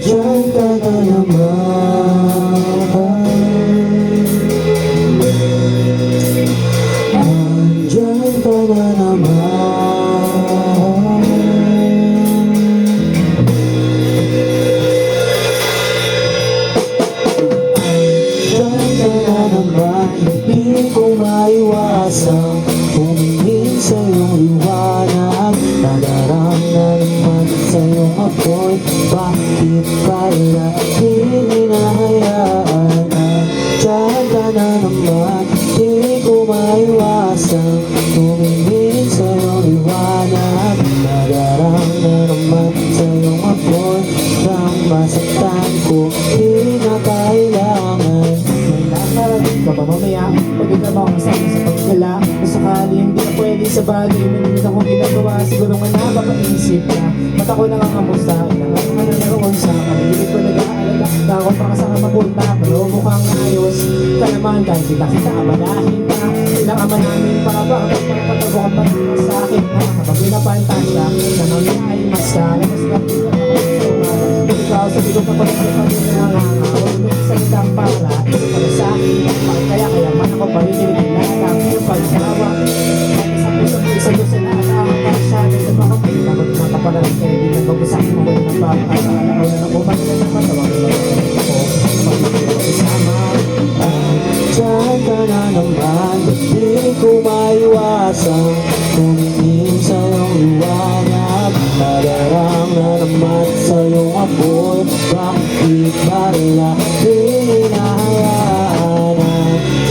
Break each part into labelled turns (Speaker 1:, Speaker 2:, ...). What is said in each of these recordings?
Speaker 1: Diyan ka na naman, andyan ka na naman. Andyan ka na naman, hindi ko maiwasang humingin sa iyong liwanag. Nadarang na naman sa iyong apoy, bakit pala hinahayaan? Andyan ka na naman, hindi ko maiwasang humingin sa iyong liwanag. Nadarang na naman sa iyong apoy, nang masaktan ko, di na kailangan.
Speaker 2: Nakarating ka ba mamaya? Pwede ka ba akong kasama sa pagkala? Kung sakali hindi na pwede sa bagay, minunod akong ginagawa. Siguro nga napapaisip ka. Mata ko nangangamusta, inangang ka na naroon sa kaligid ko nag-aalala. Takot pa ka sa mapunta, pero mukhang ayos ka naman. Kahit kita abalahin ka, ilang ama namin pa ba? Kapag patabukan pa rin sa akin na kapag pinapantasya, na mamaya ay mas ka. Mas ka, ikaw sa bigong kapag nangangawa, salitang para para sa akin, kaya man ako parinig na lang yung pagsawa. Isang gusto na asahan para sa akin na baka may nakapalarin kaya di nagbabasak mo ko ng pagkasala ko na nakuman ka na matawag ko ako magiging isama.
Speaker 1: Diyan ka na naman, di ko maiwasang tumingin sa iyong liwanag. Nadarang na naman sa iyong apoy, bakit pala hinahayaan?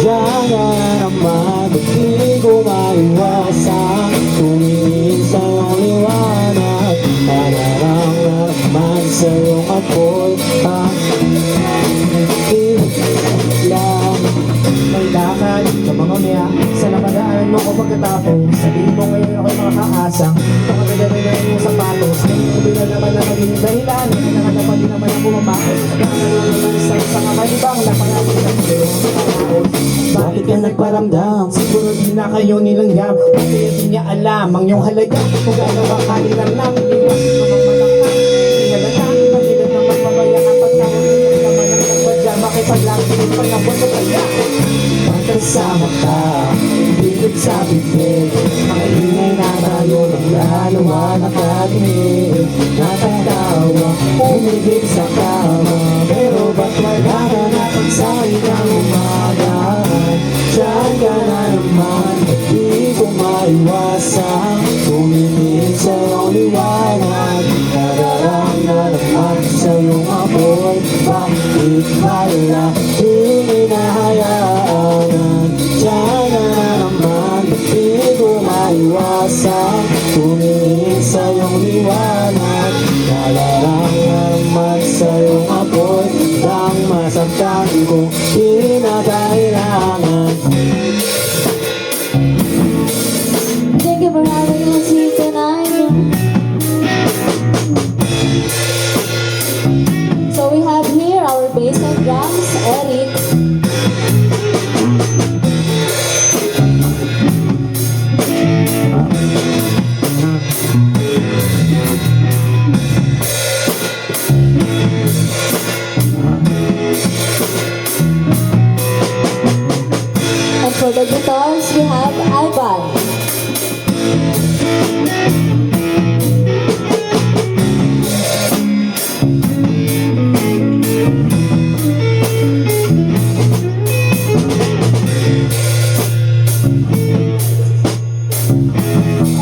Speaker 1: Diyan ka na naman, di ko maiwasang tumingin sa iyong liwanag. Nadarang na naman sa iyong apoy, bakit lang.
Speaker 2: May lakad ka ba mamaya sa napadaanan mo ko pagkatapos. Sabihin mo ngayon ako'y makakaasang pakaganda rin na yung sapatos. Hindi na naman na maging dahilan, nakadapat din naman ang bumabakos. Nakakalaman sa kakalibang napangamin ng Diyos sa kanaos.
Speaker 1: Bakit ka nagparamdam?
Speaker 2: Siguro di na kayo nilanggam, kasi di niya alam ang iyong halaga. Kung gano'n ka kanilang namin, iwas mo ng matangkang. Pinagatan, magilat ng magpabaya kapag naman naman ang nagpadya. Makipaglaki ng pagkabot sa kaya.
Speaker 1: Pagkasama ka, bilig sa bibig, makaingay na tayo ng lalawa na katinig. Natatawa, umibig sa kama, pero ba't wala ka na pagsabi ng umaga? Diyan ka na naman, di ko maiwasan tumingin sa iyong liwanag. Nadarang na naman sa iyong apoy, bakit pala hinahayaan? Diyan ka na naman, di ko maiwasan tumingin sa iyong liwanag. Nadarang na naman sa iyong apoy, nang masaktan ko, di na kailangan.
Speaker 3: Thank you for having us here tonight. So we have here our bass and drums, Eric. And for the guitars, we have Ivan.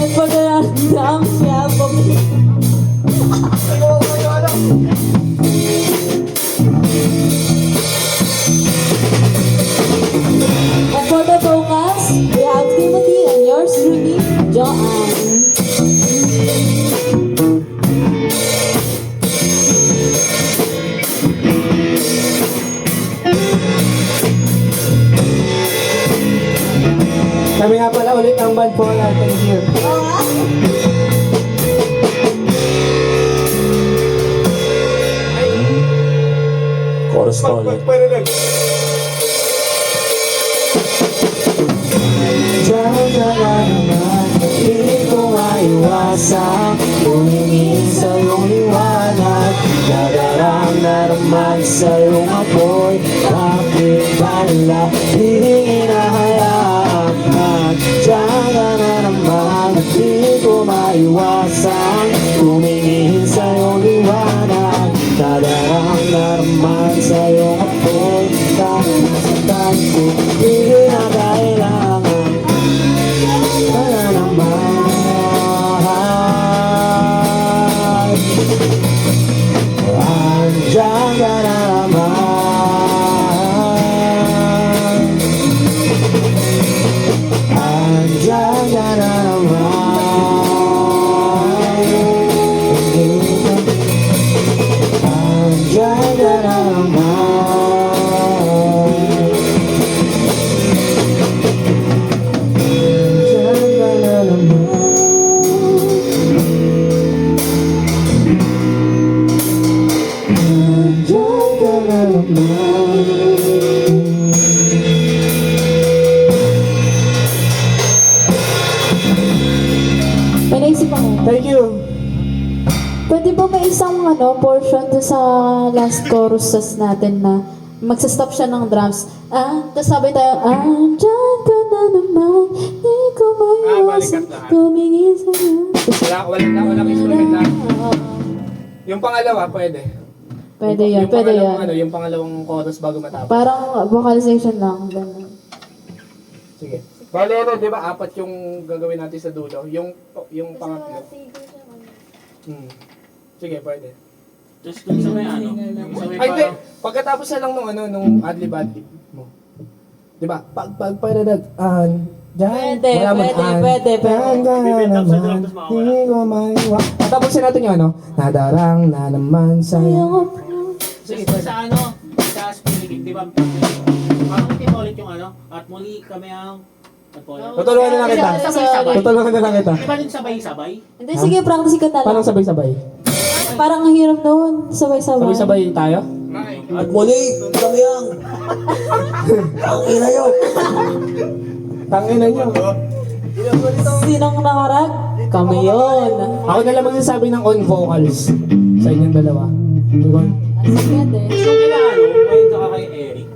Speaker 3: And for the drums, we have Bobby. And for the vocals, we have Timothy and yours truly, Joanne.
Speaker 2: Kami nga pala ulit ang band po natin here.
Speaker 1: Chorus pa ulit. Diyan ka na naman, di ko maiwasan tumingin sa iyong liwanag. Nadarang naman sa iyong apoy. Bakit pala di hinahayaan? Nandiyan ka na naman, di ko maiwasan tumingin sa iyong liwanag. Nadarang na naman sa iyong apoy. Kahit masaktan ko, di na kailangan. Wala naman. Andiyan ka na naman. Andiyan ka na naman. Andiyan ka na naman. Andiyan ka na naman. Andiyan ka na naman.
Speaker 3: May naisip ako.
Speaker 2: Thank you.
Speaker 3: Pwede ba may isang portion to sa last choruses natin na magsa-stop siya ng drums. Tapos sabay tayo, andyan ka na naman, di ko maiwasan,
Speaker 2: balikat lahat.
Speaker 3: tumingin sa'yo.
Speaker 2: Walang instrument lang. Yung pangalawa, pwede.
Speaker 3: Pwede yan,
Speaker 2: Yung
Speaker 3: pwede
Speaker 2: pangalawang,
Speaker 3: yan.
Speaker 2: yung pangalawang chorus bago matapos.
Speaker 3: Parang vocalization lang. Ganun.
Speaker 2: Sige. Bale, di ba, 4 yung gagawin natin sa dulo? Yung pangatlo. Sige, pwede.
Speaker 4: Just dun sa may yung sa may
Speaker 2: Ay, hindi.
Speaker 4: parang-
Speaker 2: Pagkatapos na lang nung adlib mo. Di ba? Pagparadag,
Speaker 3: Pwede, pwede.
Speaker 4: Bibend up sa drum, tapos makawala.
Speaker 2: Tapusin natin yung nadarang na naman sa'yo.
Speaker 4: Sige, sa sa spinning, di ba? Parang ulit ulit yung at muli kami ang
Speaker 2: Tutulungan na lang kita.
Speaker 4: Sabay-sabay.
Speaker 2: Tutulungan na lang kita.
Speaker 4: Di ba yung sabay-sabay?
Speaker 3: Hindi, sige, practice ka na
Speaker 2: Parang
Speaker 3: lang.
Speaker 2: sabay-sabay.
Speaker 3: Parang ang hirap noon, sabay-sabay.
Speaker 2: Sabay-sabay tayo?
Speaker 1: At muli, kami ang ang ina nyo.
Speaker 2: Tangina nyo.
Speaker 3: Sinong nakarag? Kami yun.
Speaker 2: Ako na lang magsasabi ng on vocals sa inyong dalawa.
Speaker 3: Pwede.
Speaker 4: So, nila kayo ka kay Eric.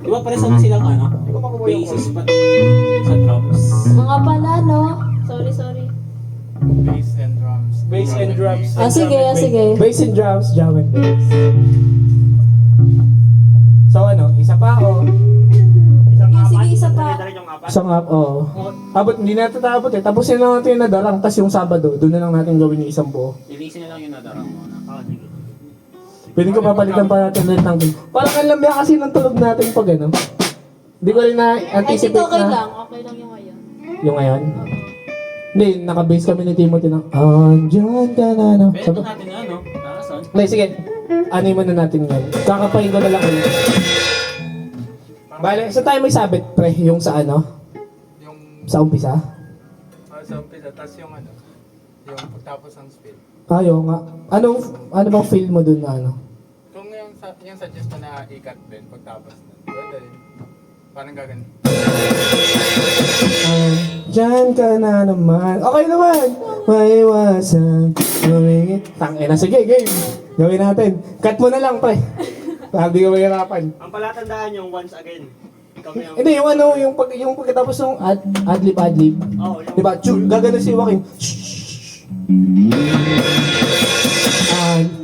Speaker 4: Di ba pares naman silang basis pati sa drums?
Speaker 3: Mga pala, no? Sorry.
Speaker 4: Bass and drums.
Speaker 2: Bass and drums.
Speaker 3: Sige.
Speaker 2: Bass and drums, drum and bass. So isa pa ako.
Speaker 3: Sige, isa pa.
Speaker 2: Isang up, oo. Abot, hindi na tatabot eh. Tapusin lang natin yung nadarang, tas yung Sabado, doon na lang natin gawin yung isang buo.
Speaker 4: Ilisin na lang yung nadarang mo. Sige.
Speaker 2: Pwede ko papalitan pa natin ulit ng parang ang lamya kasi ng tulog natin pag Hindi ko rin
Speaker 3: Ay, dito
Speaker 2: na-anticipate
Speaker 3: okay
Speaker 2: na.
Speaker 3: lang. Okay lang yung ngayon.
Speaker 2: Yung ngayon? Hindi, naka-base kami ni Timothy ng andyan ka na na.
Speaker 4: Pwede natin nakasan.
Speaker 2: Okay, sige. Mo na natin yan. Kakapahin ko na lang ulit. Bale, sa tayo may sabit, pre, yung sa
Speaker 5: Yung
Speaker 2: Sa umpisa?
Speaker 5: sa umpisa, tapos yung yung pagtapos ng spill.
Speaker 2: Ayaw nga. Ano bang feel mo dun na
Speaker 5: Kung yung suggest mo na ikat din pagtapos nun, pwede rin. Parang gagano.
Speaker 2: Diyan ka na naman. Okay naman. Maiwasan. Lumingit. Tangina. Sige, game. Gawin natin. Cut mo na lang, pre. Para di ka mahirapan.
Speaker 4: Ang palatandaan yung once again. Kami ang...
Speaker 2: Hindi, yung pagkatapos ng adlib.
Speaker 4: Oh, yung...
Speaker 2: Diba? Gagano si Joaquin.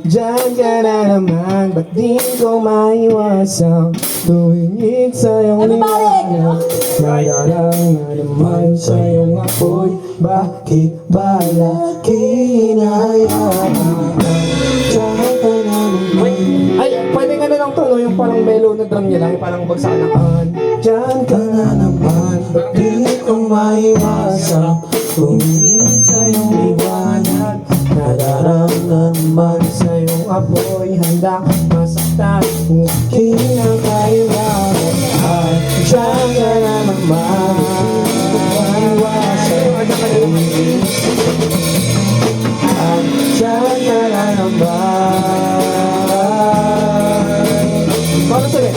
Speaker 2: Diyan ka na naman. Ba't di ko maiwasan tuwingin sa iyong liwanag? Nadarang na naman sa iyong apoy. Bakit ba hinahayaan? Diyan ka na naman. Ay, pwede nga na lang to, no? Yung parang mellow na drum niya lang, yung parang bagsak na diyan ka na naman. Ba't di ko maiwasan tumingin sa iyong liwanag? Nadarang na naman sa iyong apoy. Handang masaktan kung kinakailangan. At diyan ka na naman. Maiwasan tumingin. At diyan ka na naman. Para sa'yo.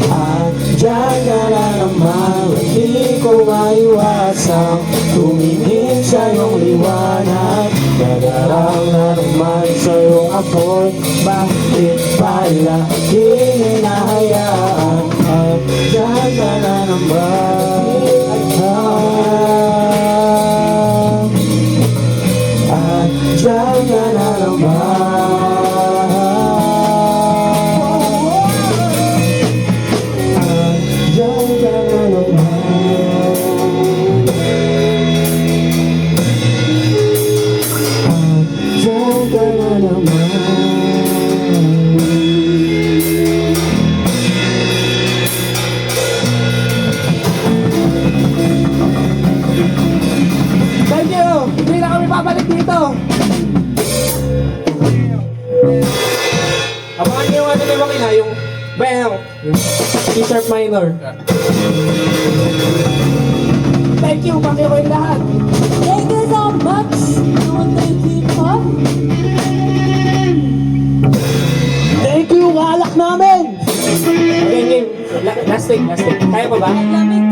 Speaker 2: At diyan ka na naman. Hindi ko maiwasan tumingin sa iyong liwanag. Nadarang na naman sa iyong
Speaker 1: apoy. Bakit pala di hinahayaan? Diyan ka na naman. Diyan ka na naman. Diyan ka na naman. Diyan ka na naman.
Speaker 2: Thank you! Hindi na kami babalik dito! Abangan niyo yung ano ni Makina, yung bell, yung C-sharp minor. Thank you, paki ko yung lahat.
Speaker 3: Thank you so much.
Speaker 2: Thank you, alak namin! Okay, game. Last thing. Kaya pa ba?
Speaker 3: Lamig